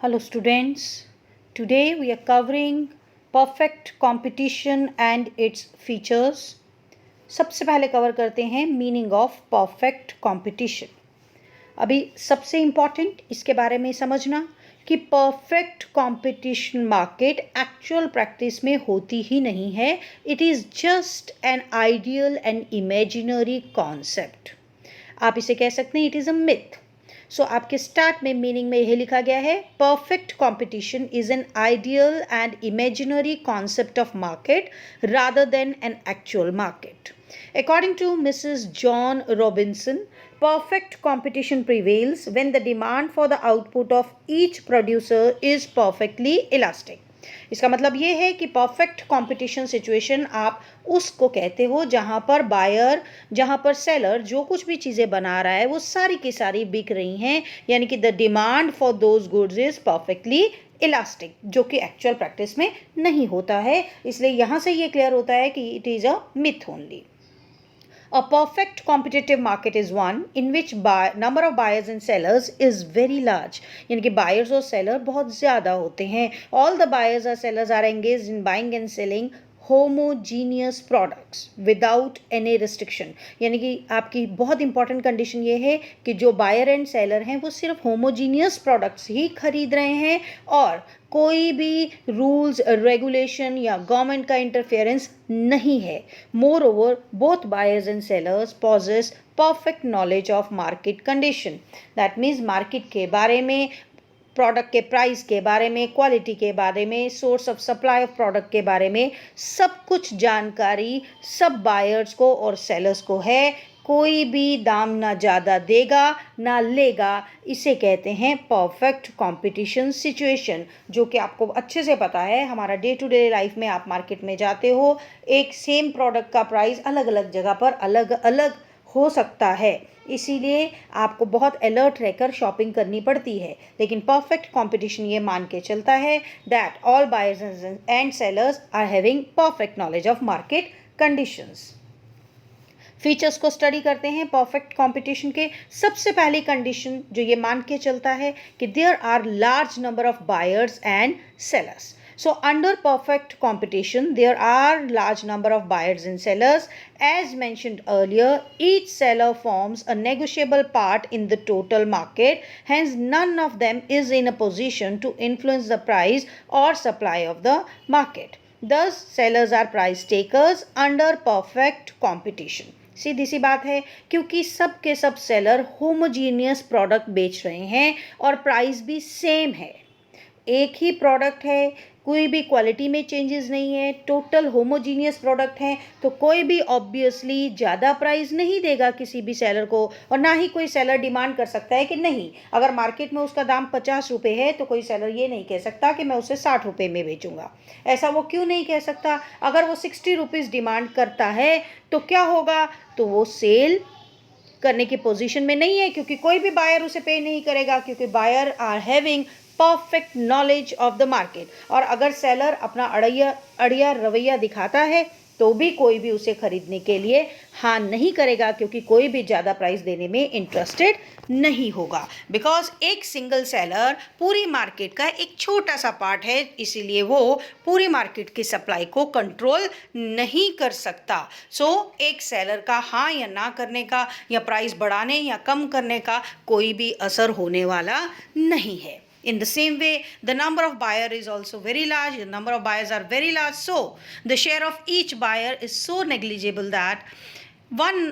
Hello students, today we are covering perfect competition and its features. सबसे पहले cover करते हैं मीनिंग ऑफ परफेक्ट कंपटीशन. अभी सबसे इम्पॉर्टेंट इसके बारे में समझना कि perfect competition market actual practice में होती ही नहीं है. It is just an ideal and imaginary concept. आप इसे कह सकते हैं इट इज़ अ मिथ. सो आपके स्टार्ट में मीनिंग में यही लिखा गया है, perfect competition is an ideal and imaginary concept of market rather than an actual market. According to Mrs. John Robinson, perfect competition prevails when the demand for the output of each producer is perfectly elastic. इसका मतलब ये है कि perfect competition situation आप उसको कहते हो जहाँ पर बायर, जहाँ पर सेलर जो कुछ भी चीज़ें बना रहा है वो सारी की सारी बिक रही हैं, यानी कि the demand for those goods is perfectly elastic, जो कि एक्चुअल प्रैक्टिस में नहीं होता है. इसलिए यहाँ से ये क्लियर होता है कि it is a myth only. A perfect competitive market is one in which number of buyers and sellers is very large. यानी कि buyers और seller बहुत ज़्यादा होते हैं. All the buyers or sellers are engaged in buying and selling homogeneous products without any restriction. यानी कि आपकी बहुत इंपॉर्टेंट कंडीशन ये है कि जो बायर एंड सेलर हैं वो सिर्फ होमोजीनियस प्रोडक्ट्स ही खरीद रहे हैं और कोई भी रूल्स रेगुलेशन या गवर्नमेंट का इंटरफेरेंस नहीं है. More both buyers and sellers possess perfect knowledge of market condition. That means market के बारे में, प्रोडक्ट के प्राइस के बारे में, क्वालिटी के बारे में, source of supply of product के बारे में सब कुछ जानकारी सब बायर्स को और सेलर्स को है. कोई भी दाम ना ज़्यादा देगा ना लेगा. इसे कहते हैं परफेक्ट कंपटीशन सिचुएशन, जो कि आपको अच्छे से पता है. हमारा डे टू डे लाइफ में आप मार्केट में जाते हो, एक सेम प्रोडक्ट का प्राइस अलग अलग जगह पर अलग अलग हो सकता है, इसीलिए आपको बहुत अलर्ट रहकर शॉपिंग करनी पड़ती है. लेकिन परफेक्ट कंपटीशन ये मान के चलता है that all buyers and sellers are having perfect knowledge of market conditions. Features को स्टडी करते हैं परफेक्ट कंपटीशन के. सबसे पहली कंडीशन जो ये मान के चलता है कि there are large number of buyers and sellers. So under perfect competition, there are large number of buyers and sellers. As mentioned earlier, each seller forms a negotiable part in the total market. Hence, none of them is in a position to influence the price or supply of the market. Thus, sellers are price takers under perfect competition. सीधी सी बात है, क्योंकि सब के सब seller homogeneous product बेच रहे हैं और प्राइस भी सेम है. एक ही प्रोडक्ट है, कोई भी क्वालिटी में चेंजेस नहीं है, टोटल होमोजीनियस प्रोडक्ट है, तो कोई भी ऑब्वियसली ज़्यादा प्राइस नहीं देगा किसी भी सेलर को. और ना ही कोई सेलर डिमांड कर सकता है कि नहीं, अगर मार्केट में उसका दाम 50 रुपये है तो कोई सेलर ये नहीं कह सकता कि मैं उसे 60 रुपये में बेचूंगा. ऐसा वो क्यों नहीं कह सकता? अगर वो 60 रुपीज़ डिमांड करता है तो क्या होगा, तो वो सेल करने की पोजीशन में नहीं है, क्योंकि कोई भी बायर उसे पे नहीं करेगा, क्योंकि buyer are having perfect knowledge of the market. और अगर सेलर अपना अड़िया रवैया दिखाता है तो भी कोई भी उसे खरीदने के लिए हाँ नहीं करेगा, क्योंकि कोई भी ज़्यादा प्राइस देने में इंटरेस्टेड नहीं होगा. बिकॉज एक सिंगल सेलर पूरी मार्केट का एक छोटा सा पार्ट है, इसीलिए वो पूरी मार्केट की सप्लाई को कंट्रोल नहीं कर सकता. सो एक सेलर का हाँ या ना करने का या प्राइस बढ़ाने या कम करने का कोई भी असर होने वाला नहीं है. In the same way, the number of buyer is also very large. The number of buyers are very large. So, the share of each buyer is so negligible that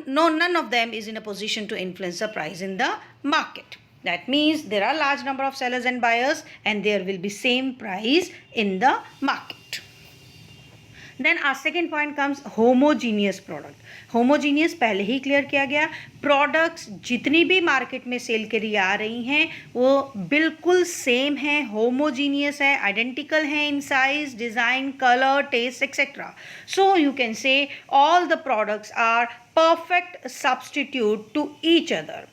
none of them is in a position to influence the price in the market. That means there are large number of sellers and buyers, and there will be same price in the market. Then our second point comes homogeneous product. Homogeneous पहले ही clear किया गया. Products जितनी भी market में cell के लिए आ रही हैं वो बिल्कुल सेम है, होमोजीनियस है, आइडेंटिकल है in size, design, colour, taste etcetera. So you can say all the products are perfect substitute to each other.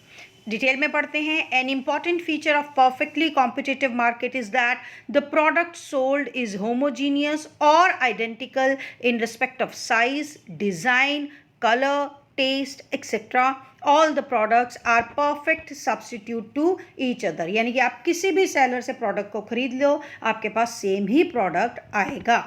Detail में पढ़ते हैं. An important feature of perfectly competitive market is that the product sold is homogeneous और identical in respect of size, design, color, taste, etc. All the products are perfect substitute to each other. यानी कि आप किसी भी seller से product को खरीद लो, आपके पास सेम ही प्रोडक्ट आएगा.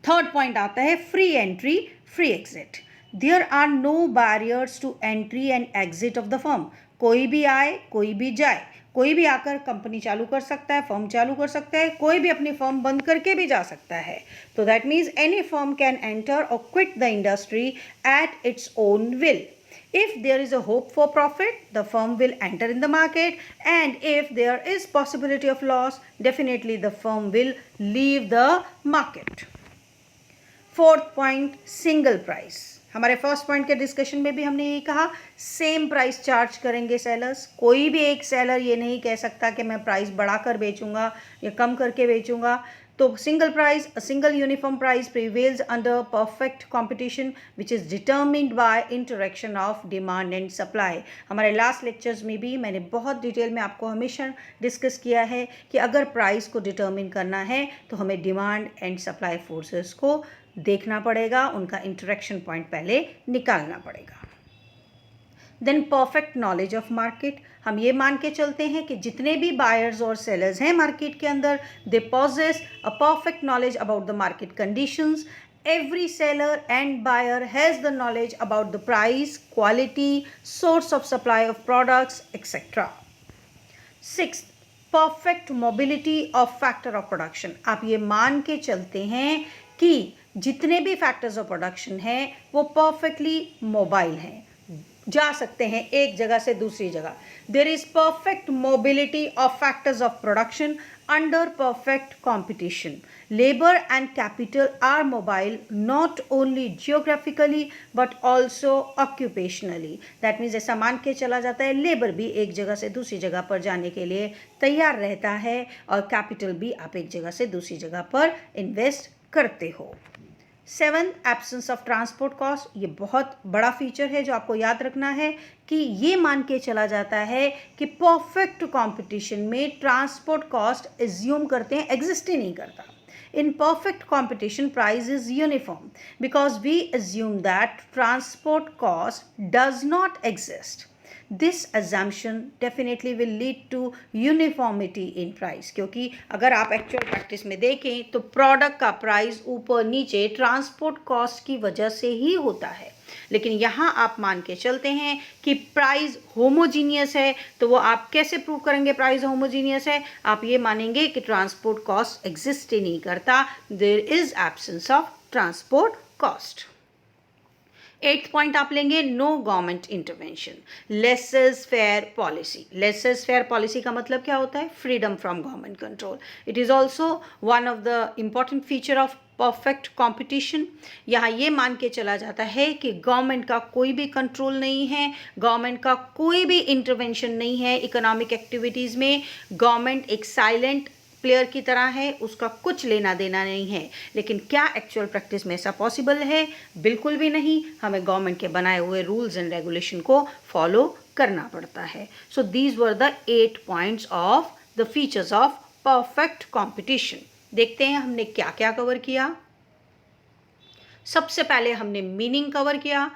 थर्ड पॉइंट आता है free entry, free exit. There are no barriers to entry and exit of the firm. कोई भी आए, कोई भी जाए, कोई भी आकर कंपनी चालू कर सकता है, फर्म चालू कर सकता है, कोई भी अपनी फर्म बंद करके भी जा सकता है. तो that means any firm can enter और quit the industry at its own will. If there is a hope for profit, the firm will enter in the market, and if there is possibility of loss, definitely the firm will leave the market. Fourth point, single price. हमारे first point के discussion में भी हमने यही कहा, same price charge करेंगे sellers. कोई भी एक सेलर ये नहीं कह सकता कि मैं प्राइस बढ़ाकर बेचूंगा या कम करके बेचूंगा. तो single price, a single uniform price prevails under perfect competition which is determined by interaction of demand and supply. हमारे लास्ट लेक्चर्स में भी मैंने बहुत डिटेल में आपको हमेशा डिस्कस किया है कि अगर प्राइस को डिटर्मिन करना है तो हमें डिमांड एंड सप्लाई फोर्सेस को देखना पड़ेगा, उनका इंटरेक्शन पॉइंट पहले निकालना पड़ेगा. Then perfect knowledge of market. हम ये मान के चलते हैं कि जितने भी बायर्स और सेलर्स हैं मार्केट के अंदर, they possess a perfect knowledge about the market conditions. Every seller and buyer has the knowledge about the price, quality, source of supply of products, etc. Sixth, perfect mobility of factor of production. आप ये मान के चलते हैं कि जितने भी factors of production हैं वो परफेक्टली मोबाइल हैं, जा सकते हैं एक जगह से दूसरी जगह. There is perfect mobility of factors of production under perfect competition. Labour and capital are mobile not only geographically but also occupationally. That means ऐसा मान के चला जाता है लेबर भी एक जगह से दूसरी जगह पर जाने के लिए तैयार रहता है और कैपिटल भी आप एक जगह से दूसरी जगह पर इन्वेस्ट करते हो. Seven, absence of transport cost. ये बहुत बड़ा फीचर है जो आपको याद रखना है कि ये मान के चला जाता है कि परफेक्ट कंपटीशन में ट्रांसपोर्ट कॉस्ट एज्यूम करते हैं, एग्जिस्ट ही नहीं करता. In perfect competition, price is uniform because we assume that transport cost does not exist. This assumption definitely will lead to uniformity in price. क्योंकि अगर आप एक्चुअल प्रैक्टिस में देखें तो प्रोडक्ट का प्राइस ऊपर नीचे ट्रांसपोर्ट कॉस्ट की वजह से ही होता है. लेकिन यहाँ आप मान के चलते हैं कि प्राइस होमोजीनियस है. तो वो आप कैसे प्रूव करेंगे प्राइस होमोजीनियस है? आप ये मानेंगे कि ट्रांसपोर्ट कॉस्ट एग्जिस्ट ही नहीं करता, there is absence of transport cost. Eighth point आप लेंगे, no government intervention, laissez faire policy. Laissez faire policy का मतलब क्या होता है? Freedom from government control. It is also one of the important feature of perfect competition. यहाँ ये मान के चला जाता है कि गवर्नमेंट का कोई भी कंट्रोल नहीं है, गवर्नमेंट का कोई भी इंटरवेंशन नहीं है इकोनॉमिक एक्टिविटीज़ में. गवर्नमेंट एक साइलेंट प्लेयर की तरह है, उसका कुछ लेना देना नहीं है. लेकिन क्या एक्चुअल प्रैक्टिस में ऐसा पॉसिबल है? बिल्कुल भी नहीं. हमें गवर्नमेंट के बनाए हुए रूल्स एंड रेगुलेशन को फॉलो करना पड़ता है. So these were the 8 points of the features of perfect competition. देखते हैं हमने क्या क्या कवर किया. सबसे पहले हमने मीनिंग कवर किया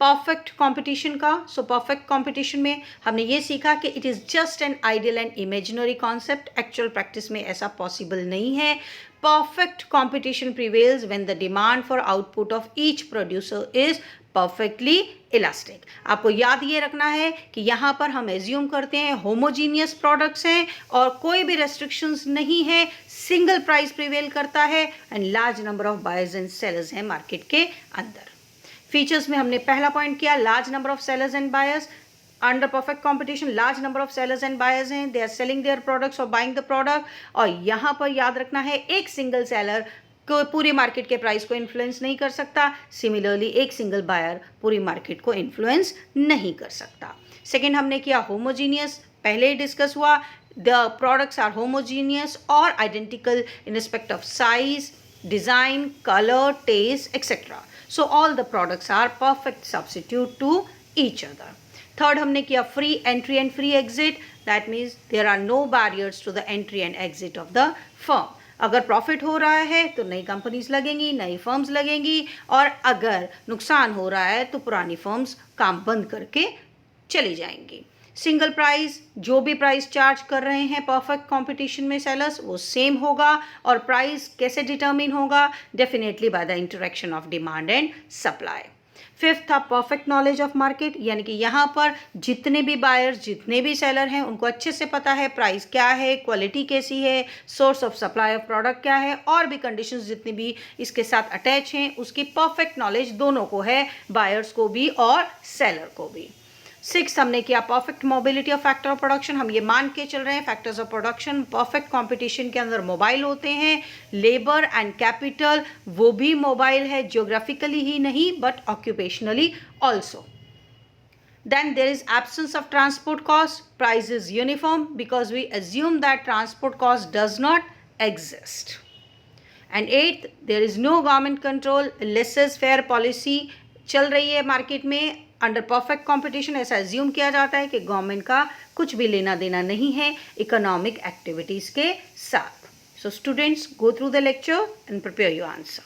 परफेक्ट कंपटीशन का. सो परफेक्ट कंपटीशन में हमने ये सीखा कि it is just an ideal and imaginary concept. Actual practice में ऐसा पॉसिबल नहीं है. Perfect competition prevails when the demand for output of each producer is perfectly elastic. आपको याद ये रखना है कि यहाँ पर हम एज्यूम करते हैं होमोजीनियस प्रोडक्ट्स हैं और कोई भी रेस्ट्रिक्शंस नहीं है, सिंगल प्राइस प्रिवेल करता है and large number of buyers and sellers हैं मार्केट के अंदर. फीचर्स में हमने पहला पॉइंट किया, large number of sellers and buyers. Under perfect competition large number of sellers and buyers हैं, they are selling their products और बाइंग द प्रोडक्ट. और यहाँ पर याद रखना है एक सिंगल सेलर को पूरी मार्केट के प्राइस को इन्फ्लुएंस नहीं कर सकता. सिमिलरली एक सिंगल बायर पूरी मार्केट को इन्फ्लुएंस नहीं कर सकता. सेकेंड हमने किया होमोजीनियस. पहले ही डिस्कस हुआ, द प्रोडक्ट्स आर होमोजीनियस और identical in respect of size, design, colour, taste, etcetera. So all the products are perfect substitute to each other. Third हमने किया free entry and free exit. That means there are no barriers to the entry and exit of the firm. अगर profit हो रहा है तो नई companies लगेंगी, नई फर्म्स लगेंगी, और अगर नुकसान हो रहा है तो पुरानी फर्म्स काम बंद करके चली जाएंगी। सिंगल प्राइस, जो भी प्राइस चार्ज कर रहे हैं परफेक्ट कंपटीशन में सेलर्स, वो सेम होगा। और प्राइस कैसे डिटरमिन होगा? Definitely by the interaction of demand and supply. Fifth था परफेक्ट नॉलेज ऑफ मार्केट, यानी कि यहाँ पर जितने भी बायर्स, जितने भी सेलर हैं, उनको अच्छे से पता है प्राइस क्या है, क्वालिटी कैसी है, source of supply of product क्या है, और भी कंडीशंस जितनी भी इसके साथ अटैच हैं, उसकी परफेक्ट नॉलेज दोनों को है, बायर्स को भी और सेलर को भी। सिक्स हमने किया perfect mobility of factor of production. हम ये मान के चल रहे हैं factors of production perfect competition के अंदर मोबाइल होते हैं, लेबर एंड कैपिटल वो भी मोबाइल है, जियोग्राफिकली ही नहीं but occupationally also. Then there is absence of transport cost. Price is uniform because we assume that transport cost does not exist. And eighth, there is no government control. Laissez-faire policy चल रही है market में under perfect competition. ऐसा assume किया जाता है कि government का कुछ भी लेना देना नहीं है इकोनॉमिक एक्टिविटीज़ के साथ। So students, go through the lecture and prepare your answer.